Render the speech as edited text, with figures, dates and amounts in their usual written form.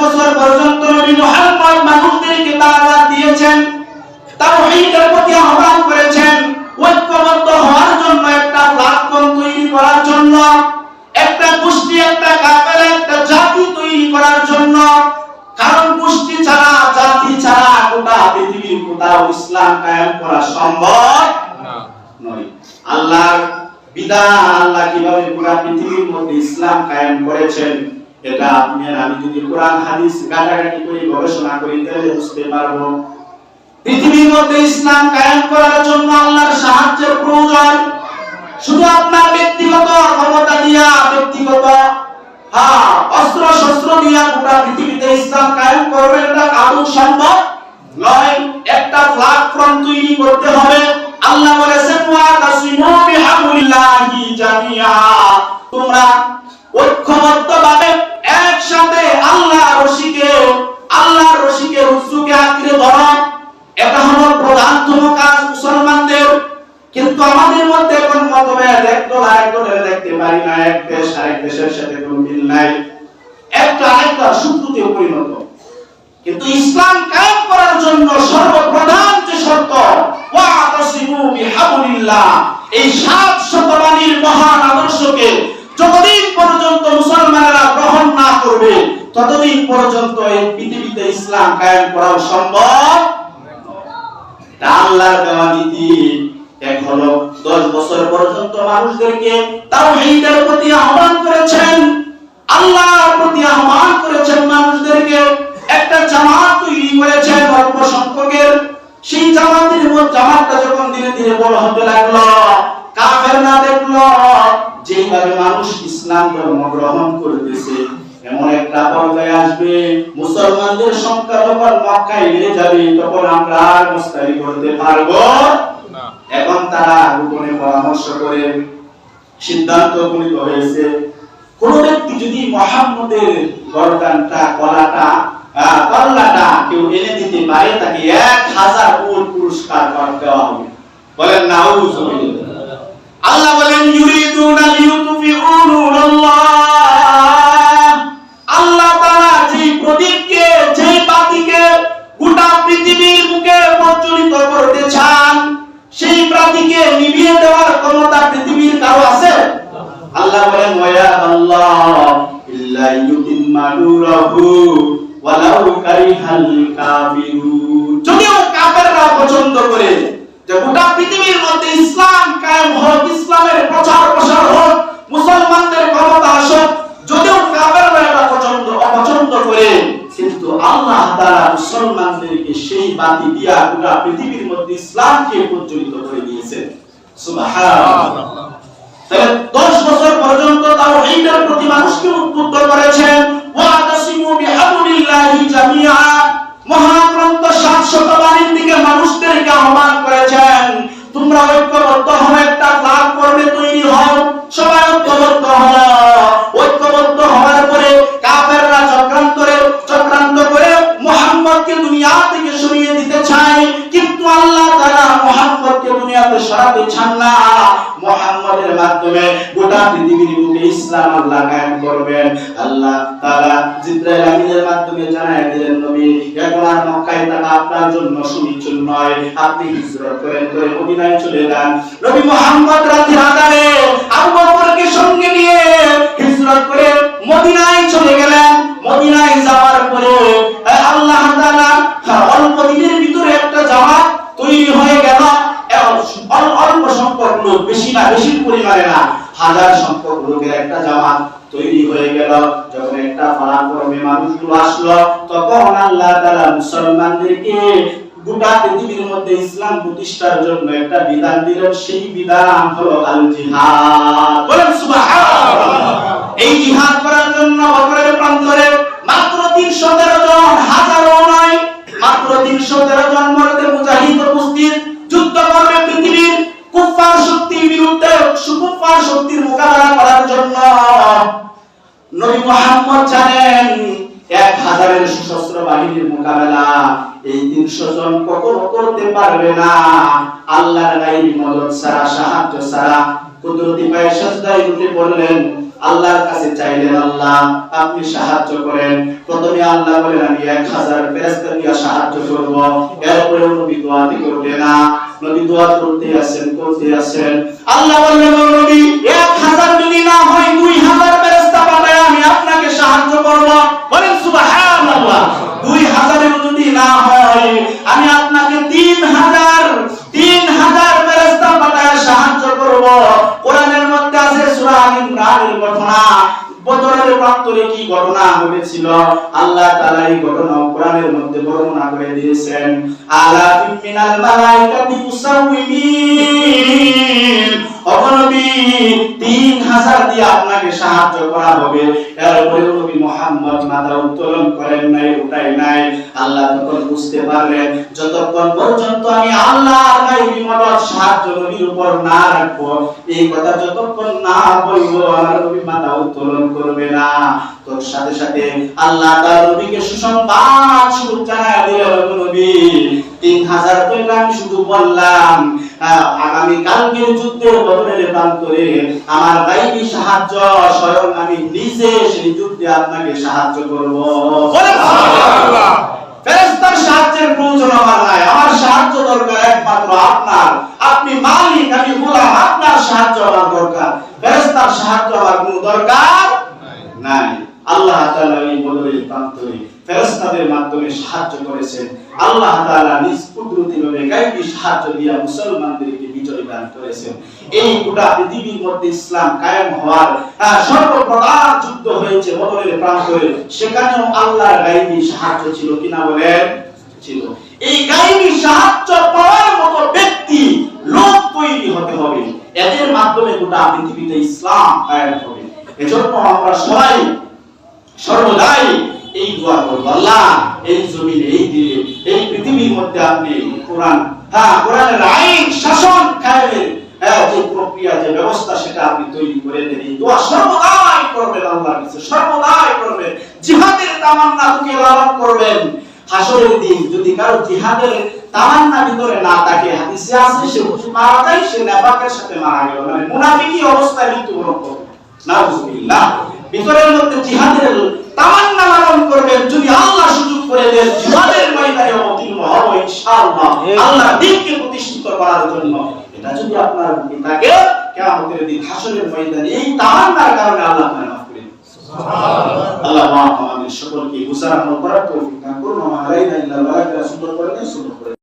বছর পর্যন্ত নবী মুহাম্মদ মানুষদেরকে দাওয়াত দিয়েছেন, তাওহীদের প্রতি আহ্বান করেছেন, ঐক্যবদ্ধ হওয়ার জন্য, একটা প্ল্যাটফর্ম তৈরি করার জন্য, একটা গোষ্ঠী, একটা কাফেলা, একটা জাতি তৈরি করার জন্য। কারণ গোষ্ঠী ছাড়া, জাতি ছাড়া গোটা পৃথিবীর কোথাও ইসলাম কায়েম করা সম্ভব নয়। আল্লাহর বিধান, আল্লাহ কিভাবে পুরো পৃথিবীর মধ্যে ইসলাম কায়েম করেছেন, এটা আপনি আর আমি যদি কোরআন হাদিস ঘাটাঘাটি করে গবেষণা করি তাহলে বুঝতে পারবো। পৃথিবীর মধ্যে ইসলাম কায়েম করার জন্য আল্লাহর সাহায্যের প্রয়োজন। শুধু আপনার ব্যক্তিগত ক্ষমতা দিয়া, ব্যক্তিগত অস্ত্র শস্ত্র দিয়া গোটা পৃথিবীতে ইসলাম কায়েম করবে, এটা আদৌ সম্ভব নয়। একটা প্ল্যাটফর্ম তৈরি করতে হবে। আল্লাহ বলেছেন ওয়াতাসিমু বিহাবলিল্লাহি জামিআ, তোমরা ঐক্যবদ্ধভাবে একসাথে আল্লাহর রশিকে রুজুকে আঁকড়ে ধরো। এটা হলো প্রধানতম কাজ মুসলমানদের। কিন্তু আমাদের মধ্যে এখন মতভেদ, একদল আরেকদলের দেখতে পারি না, এক দেশ আরেক দেশের সাথে কোনো মিল নাই, একটা আরেকটা শত্রুতে পরিণত। কিন্তু ইসলাম কায়েম করার জন্য সর্বপ্রধান যে শর্ত ওয়াতাসিমু বিহাবলিল্লাহ, এই 7 শতবাণীর মহান আদর্শকে যতদিন পর্যন্ত মুসলমানেরা গ্রহণ না করবে ততদিন পর্যন্ত এই পৃথিবীতে ইসলাম কায়েম করা সম্ভব। আল্লাহর দেওয়া নীতি এক হলো 10 বছর পর্যন্ত মানুষদেরকে তাওহীদের প্রতি আহ্বান করেছেন, আল্লাহর প্রতি আহ্বান করেছেন, মানুষদেরকে একটা জামাত তৈরি করেছেন অল্প সংখ্যকের। সেই জামাতটা যখন ধীরে ধীরে বড় হতে লাগলো, কাফেররা দেখলো যেভাবে মানুষ ইসলাম ধর্ম গ্রহণ করতেছে, এমন একটা পর্যায়ে আসবে মুসলমানদের সংখ্যা যখন মক্কায় বেড়ে যাবে, তখন আমরা আর মুস্তারি করতে পারবো না। এখন তারা গোপনে পরামর্শ করে সিদ্ধান্ত উপনীত হয়েছে, কোন ব্যক্তি যদি মুহাম্মদের গর্দানটা, কল্লাটা কেউ এনে দিতে পারে, তাকে 1000 উট পুরস্কার দেওয়া হবে। বলেন নাউযুবিল্লাহ। আল্লাহ বলেন ইউরিদুনা লিইউতফিউ নূরাল্লাহ, আল্লাহ তাআলা যেই প্রদীপকে, যেই বাতিকে গোটা পৃথিবীর বুকে প্রজ্বলিত করতে চান, সেই বাতিকে নিভিয়ে দেওয়ার ক্ষমতা পৃথিবীর কারো আছে? আল্লাহ বলেন ওয়া আল্লাহ ইল্লা ইউতিম্মা নূরাহু ওয়ালাউ কারিহাল কাফিরুন। যদিও কাফেররা পছন্দ করে যে গোটা পৃথিবীর মধ্যে ইসলাম কায়েম হোক, ইসলামের প্রচার প্রসার হোক, মুসলমানদের ক্ষমতা আসুক, যদিও কাফেররা এটা অপছন্দ করে, কিন্তু আল্লাহ তাআলা মুসলমানদেরকে সেই বাতি দিয়া গোটা পৃথিবীর মধ্যে ইসলামকে প্রজ্বলিত করে দিয়েছেন। সুবহানাল্লাহ। তাহলে 10 বছর পর্যন্ত তাওহীদের প্রতি মানুষকে উদ্বুদ্ধ করেছেন। ওয়াতাসিমু বিহাবলিল্লাহি জামিআ, মহাগ্রন্থ 7 শতবাণীর দিকে মানুষদেরকে আহ্বান করেছেন, তোমরা ঐক্যবদ্ধ হও, একটা প্ল্যাটফর্মে তৈরি হও, সবাই ঐক্যবদ্ধ হও। ঐক্যবদ্ধ হওয়ার পরে কাফেররা চক্রান্ত করে মুহাম্মদকে দুনিয়া থেকে সরিয়ে দিতে চায়, কিন্তু আল্লাহ তাআলা মুহাম্মদকে দুনিয়াতে সরাতে চান না। মুহাম্মদের মাধ্যমে গোটা পৃথিবীর বুকে ইসলাম আল্লাহ কায়েম করবেন। আল্লাহ তাআলা জিবরাইল আমিনের মাধ্যমে জানায় দিলেন, নবী এখন আর মক্কায় থাকা আপনার জন্য সুনিশ্চিত নয়, আপনি হিজরত করে মদিনায় চলে যান। নবী মুহাম্মদ রাতের আঁধারে আবু বকরকে সঙ্গে নিয়ে হিজরত করে মদিনায় চলে গেলেন। মদিনায় যাওয়ার পরে আল্লাহ তাআলা অল্প দিনের ভিতরে একটা জামাত তৈরি হয়ে গেল। অল্প সংখ্যক লোক, বেশি পরিমাণে না, 1000 সংখ্যক লোকের একটা জামাত তৈরি হয়ে গেল। যখন একটা প্ল্যাটফর্মে মানুষগুলো আসলো, তখন আল্লাহ তাআলা মুসলমানদেরকে গোটা পৃথিবীর মধ্যে ইসলাম প্রতিষ্ঠার জন্য একটা বিধান দিলেন। সেই বিধান হলো আল জিহাদ। বলেন সুবহানাল্লাহ। এই জিহাদ করার জন্য বদরের প্রান্তরে মাত্র 313 জন, হাজারও নয়, মাত্র 313 জন মরদে মুজাহিদ উপস্থিত, যুদ্ধ করবে পৃথিবীর কুফফার শক্তির বিরুদ্ধে, কুফফার শক্তির মোকাবেলা করার জন্য। নবী মুহাম্মদ জানেন 1000-এর সশস্ত্র বাহিনীর মোকাবেলা এই 300 জন কখনো করতে পারবে না। আল্লাহর গায়বী মদদ ছাড়া, সাহায্য ছাড়া কুদরতি পায়ে সিজদায় উঠে পড়লেন, আল্লাহর কাছে চাইলেন, আল্লাহ আপনি সাহায্য করেন। প্রথমে আল্লাহ বলেন আমি 1000 ফেরেশতা দিয়ে সাহায্য করব। এরপরে নবী দোয়া করতে না, নবী দোয়া করতে আছেন। আল্লাহ বললেন নবী 1000 যদি না হয় 2000 ফেরেশতা পাঠায় আমি আপনাকে সাহায্য করব। বলেন সুবহানাল্লাহ। 2000 এর যদি না হয় আমি আপনাকে 3000 ফেরেশতা পাঠায় সাহায্য করব। কোরআনের মধ্যে আছে সূরা আল ইমরানের ঘটনা, বদরের প্রান্তরে কি ঘটনা ঘটেছিল আল্লাহ তাআলা এই ঘটনা কোরআনের মধ্যে বর্ণনা করে দিয়েছেন। আলা মিনাল মালাইকাতি মুসাউমিমিন, নবী 3000 দিয়ে আপনাকে সাহায্য করা হবে। এরপরে নবী মুহাম্মদ মাথা উত্তোলন করেন নাই, উঠাই নাই। আল্লাহ তখন বুঝতে পারলেন যতক্ষণ পর্যন্ত আমি আল্লাহর গায়বী মদদ সাহায্য নবীর উপর না রাখবো, এই কথা যতক্ষণ না বলবো আমার নবী মাথা উত্তোলন করবে না। তোর সাথে সাথে আল্লাহ তার নবীকে সুসংবাদ শুরু জানায় দিলেন, নবী 3000 তো আমি শুধু বললাম, আগামী কালকের যুদ্ধে বদরের প্রান্তরে আমার গায়বী সাহায্য স্বয়ং আমি নিজে সেই যুদ্ধে আপনাকে সাহায্য করব। সুবহানাল্লাহ। ফেরেশতার সাহায্যের প্রয়োজন আমার নাই, আমার সাহায্য দরকার একমাত্র আপনার। আপনি মালিক, আমি গোলাম, আপনার সাহায্য আমার দরকার, ফেরেশতার সাহায্য আমার কোনো দরকার নাই। আল্লাহ তাআলা এই বদরের প্রান্তরে ফেরেশতাদের মাধ্যমে সাহায্য করেছেন। আল্লাহ তাআলা নিজ কুদরতিভাবে গায়বী সাহায্য দিয়ে মুসলমানদেরকে বিজয় দান করেছেন। এই গোটা পৃথিবীর মধ্যে ইসলাম কায়েম হওয়ার সর্বপ্রধান যুদ্ধ হয়েছে বদরের প্রান্তরে, সেখানেও আল্লাহর গায়বী সাহায্য ছিল কিনা বলেন? ছিল। এই গায়বী সাহায্য পাওয়ার মতো ব্যক্তি লোক তৈরি হতে হবে, এদের মাধ্যমে গোটা পৃথিবীতে ইসলাম কায়েম হবে। এজন্য আমরা সবাই সর্বদাই এই দোয়া করব, আল্লাহ এই জমিনে, এই দিনে, এই পৃথিবীর মধ্যে আপনি কোরআনের আইন শাসন কায়েমের যে প্রক্রিয়া, যে ব্যবস্থা সেটা আপনি তৈরি করে দেন। এই দোয়া সর্বদাই করবেন, আল্লাহর কাছে সর্বদাই করবেন। জিহাদের তামান্না বুকে লালন করবেন। হাসরের দিন যদি কারো জিহাদের তামান্না ভিতরে না থাকে, হাদিসে আছে সে মারা যায়, সে নেফাকের সাথে মারা গেল, মানে মুনাফিকি অবস্থায় মৃত্যুবরণ করবে। নাউযুবিল্লাহ। ভিতরের মধ্যে জিহাদের তামান্না লালন করবেন, যদি আল্লাহ সুযোগ করে দেন জিহাদের ময়দানে অবতীর্ণ হব ইনশাআল্লাহ আল্লাহর দ্বীনকে প্রতিষ্ঠিত করার জন্য। এটা যদি আপনার বুকে থাকে, কিয়ামতের দিন হাসরের ময়দানে এই তামান্নার কারণে আল্লাহ আপনাকে মাফ করে দিবেন। সুবহানাল্লাহ। আল্লাহ আমাদের সকলকে বুঝার আমল করার তৌফিক দান করুন। ওয়া মা আলাইনা ইল্লা আল বালাগ, সুন্দর করে